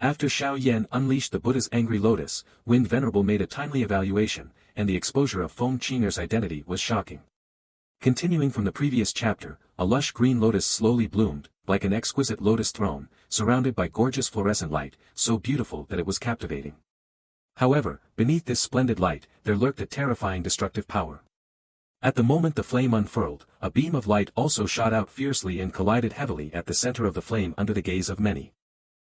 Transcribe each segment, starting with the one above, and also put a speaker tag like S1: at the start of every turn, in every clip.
S1: After Xiao Yan unleashed the Buddha's angry lotus, Wind Venerable made a timely evaluation, and the exposure of Feng Qing'er's identity was shocking. Continuing from the previous chapter, a lush green lotus slowly bloomed, like an exquisite lotus throne, surrounded by gorgeous fluorescent light, so beautiful that it was captivating. However, beneath this splendid light, there lurked a terrifying destructive power. At the moment the flame unfurled, a beam of light also shot out fiercely and collided heavily at the center of the flame under the gaze of many.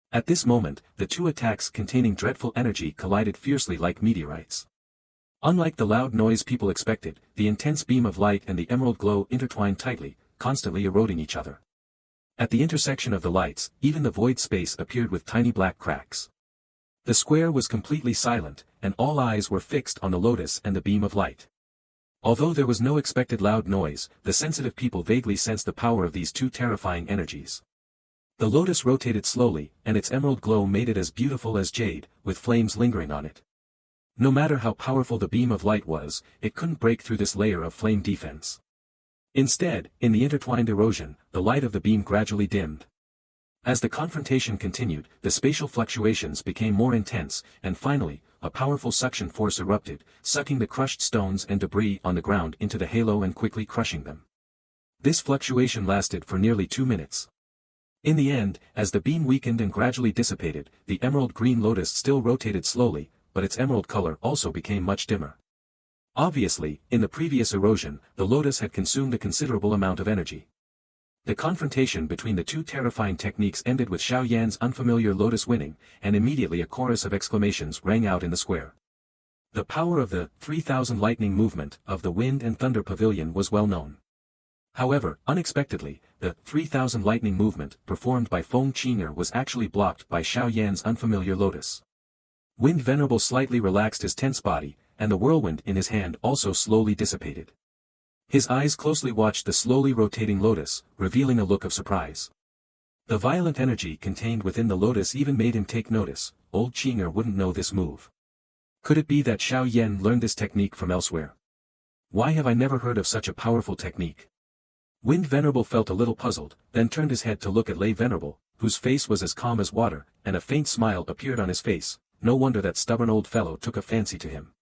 S1: At this moment, the two attacks containing dreadful energy collided fiercely like meteorites. Unlike the loud noise people expected, the intense beam of light and the emerald glow intertwined tightly, constantly eroding each other. At the intersection of the lights, even the void space appeared with tiny black cracks. The square was completely silent, and all eyes were fixed on the lotus and the beam of light. Although there was no expected loud noise, the sensitive people vaguely sensed the power of these two terrifying energies. The lotus rotated slowly, and its emerald glow made it as beautiful as jade, with flames lingering on it. No matter how powerful the beam of light was, it couldn't break through this layer of flame defense. Instead, in the intertwined erosion, the light of the beam gradually dimmed. As the confrontation continued, the spatial fluctuations became more intense, and finally, a powerful suction force erupted, sucking the crushed stones and debris on the ground into the halo and quickly crushing them. This fluctuation lasted for nearly 2 minutes. In the end, as the beam weakened and gradually dissipated, the emerald green lotus still rotated slowly, but its emerald color also became much dimmer. Obviously, in the previous erosion, the lotus had consumed a considerable amount of energy. The confrontation between the two terrifying techniques ended with Xiao Yan's unfamiliar lotus winning, and immediately a chorus of exclamations rang out in the square. The power of the 3000 lightning movement of the Wind and Thunder Pavilion was well known. However, unexpectedly, the 3000 lightning movement performed by Feng Qing'er was actually blocked by Xiao Yan's unfamiliar lotus. Wind Venerable slightly relaxed his tense body, and the whirlwind in his hand also slowly dissipated. His eyes closely watched the slowly rotating lotus, revealing a look of surprise. The violent energy contained within the lotus even made him take notice. Old Qing'er wouldn't know this move. Could it be that Xiao Yan learned this technique from elsewhere? Why have I never heard of such a powerful technique? Wind Venerable felt a little puzzled, then turned his head to look at Lei Venerable, whose face was as calm as water, and a faint smile appeared on his face. No wonder that stubborn old fellow took a fancy to him.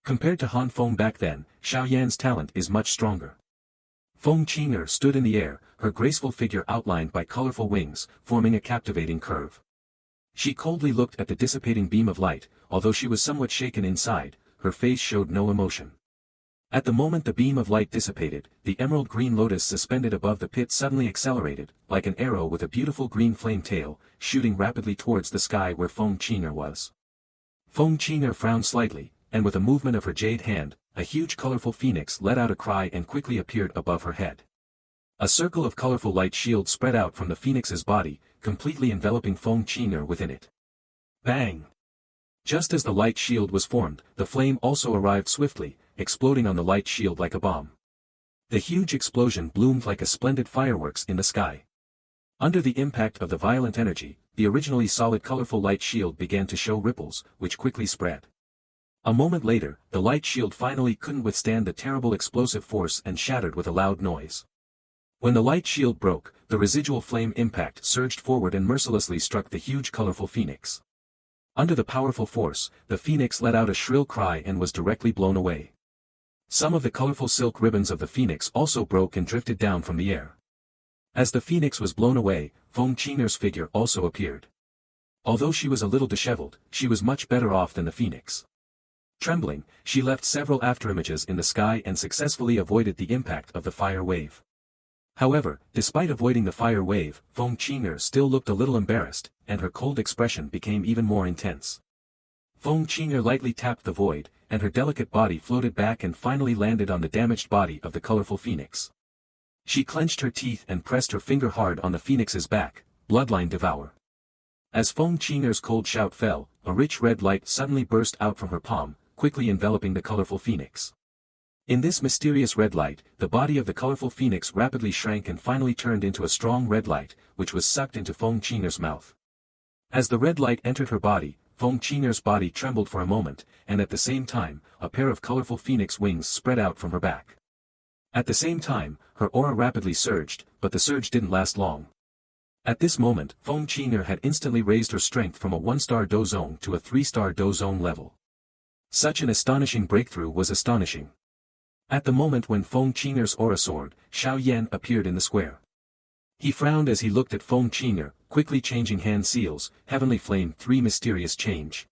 S1: Compared to Han Feng back then, Xiao Yan's talent is much stronger. Feng Qing'er stood in the air, her graceful figure outlined by colorful wings, forming a captivating curve. She coldly looked at the dissipating beam of light, although she was somewhat shaken inside, her face showed no emotion. At the moment the beam of light dissipated, the emerald green lotus suspended above the pit suddenly accelerated, like an arrow with a beautiful green flame tail, shooting rapidly towards the sky where Feng Qing'er was. Feng Qing'er frowned slightly, and with a movement of her jade hand, a huge colorful phoenix let out a cry and quickly appeared above her head. A circle of colorful light shield spread out from the phoenix's body, completely enveloping Feng Qing'er within it. Bang! Just as the light shield was formed, the flame also arrived swiftly, exploding on the light shield like a bomb. The huge explosion bloomed like a splendid fireworks in the sky. Under the impact of the violent energy, the originally solid colorful light shield began to show ripples, which quickly spread. A moment later, the light shield finally couldn't withstand the terrible explosive force and shattered with a loud noise. When the light shield broke, the residual flame impact surged forward and mercilessly struck the huge colorful phoenix. Under the powerful force, the phoenix let out a shrill cry and was directly blown away. Some of the colorful silk ribbons of the phoenix also broke and drifted down from the air. As the phoenix was blown away, Feng Qing'er's figure also appeared. Although she was a little disheveled, she was much better off than the phoenix. Trembling, she left several afterimages in the sky and successfully avoided the impact of the fire wave. However, despite avoiding the fire wave, Feng Qing'er still looked a little embarrassed, and her cold expression became even more intense. Feng Qing'er lightly tapped the void, and her delicate body floated back and finally landed on the damaged body of the colorful phoenix. She clenched her teeth and pressed her finger hard on the phoenix's back, bloodline devour. As Feng Qing'er's cold shout fell, a rich red light suddenly burst out from her palm, quickly enveloping the colorful phoenix. In this mysterious red light, the body of the colorful phoenix rapidly shrank and finally turned into a strong red light, which was sucked into Feng Qing'er's mouth. As the red light entered her body, Feng Qing'er's body trembled for a moment, and at the same time, a pair of colorful phoenix wings spread out from her back. At the same time, her aura rapidly surged, but the surge didn't last long. At this moment, Feng Qing'er had instantly raised her strength from a 1-star Do Zone to a 3-star Do Zone level. Such an astonishing breakthrough was astonishing. At the moment when Feng Qing'er's aura soared, Xiao Yan appeared in the square. He frowned as he looked at Feng Qing'er, quickly changing hand seals, heavenly flame 3 mysterious change.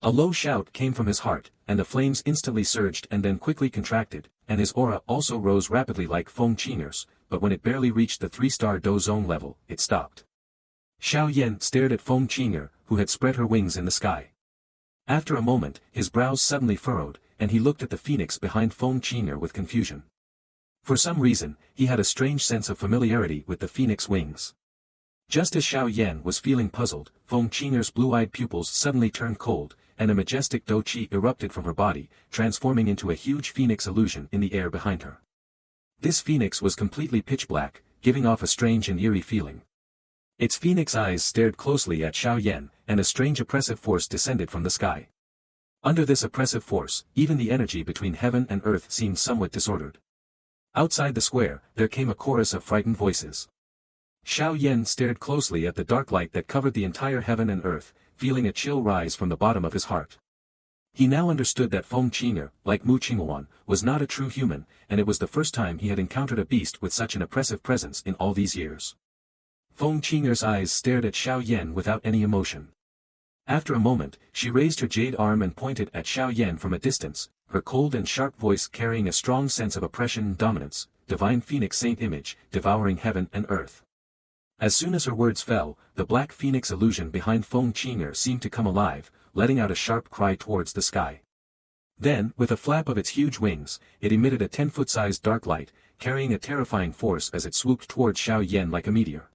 S1: A low shout came from his heart, and the flames instantly surged and then quickly contracted, and his aura also rose rapidly like Feng Qing'er's, but when it barely reached the 3-star Do Zone level, it stopped. Xiao Yan stared at Feng Qing'er, who had spread her wings in the sky. After a moment, his brows suddenly furrowed, and he looked at the phoenix behind Feng Qing'er with confusion. For some reason, he had a strange sense of familiarity with the phoenix wings. Just as Xiao Yan was feeling puzzled, Feng Qing'er's blue-eyed pupils suddenly turned cold, and a majestic Do Qi erupted from her body, transforming into a huge phoenix illusion in the air behind her. This phoenix was completely pitch black, giving off a strange and eerie feeling. Its phoenix eyes stared closely at Xiao Yan, and a strange oppressive force descended from the sky. Under this oppressive force, even the energy between heaven and earth seemed somewhat disordered. Outside the square, there came a chorus of frightened voices. Xiao Yan stared closely at the dark light that covered the entire heaven and earth, feeling a chill rise from the bottom of his heart. He now understood that Feng Qing'er, like Mu Qing'er, was not a true human, and it was the first time he had encountered a beast with such an oppressive presence in all these years. Feng Qing'er's eyes stared at Xiao Yan without any emotion. After a moment, she raised her jade arm and pointed at Xiao Yan from a distance, her cold and sharp voice carrying a strong sense of oppression and dominance, divine phoenix saint image, devouring heaven and earth. As soon as her words fell, the black phoenix illusion behind Feng Qing'er seemed to come alive, letting out a sharp cry towards the sky. Then, with a flap of its huge wings, it emitted a 10-foot-sized dark light, carrying a terrifying force as it swooped towards Xiao Yan like a meteor.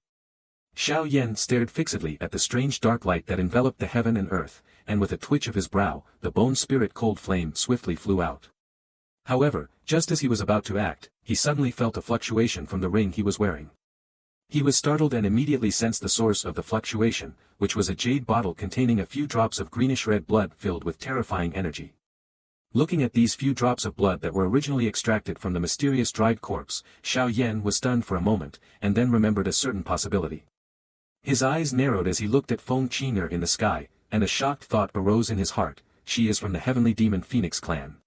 S1: Xiao Yan stared fixedly at the strange dark light that enveloped the heaven and earth, and with a twitch of his brow, the bone spirit cold flame swiftly flew out. However, just as he was about to act, he suddenly felt a fluctuation from the ring he was wearing. He was startled and immediately sensed the source of the fluctuation, which was a jade bottle containing a few drops of greenish-red blood filled with terrifying energy. Looking at these few drops of blood that were originally extracted from the mysterious dried corpse, Xiao Yan was stunned for a moment, and then remembered a certain possibility. His eyes narrowed as he looked at Feng Qing'er in the sky, and a shocked thought arose in his heart: she is from the heavenly demon Phoenix clan.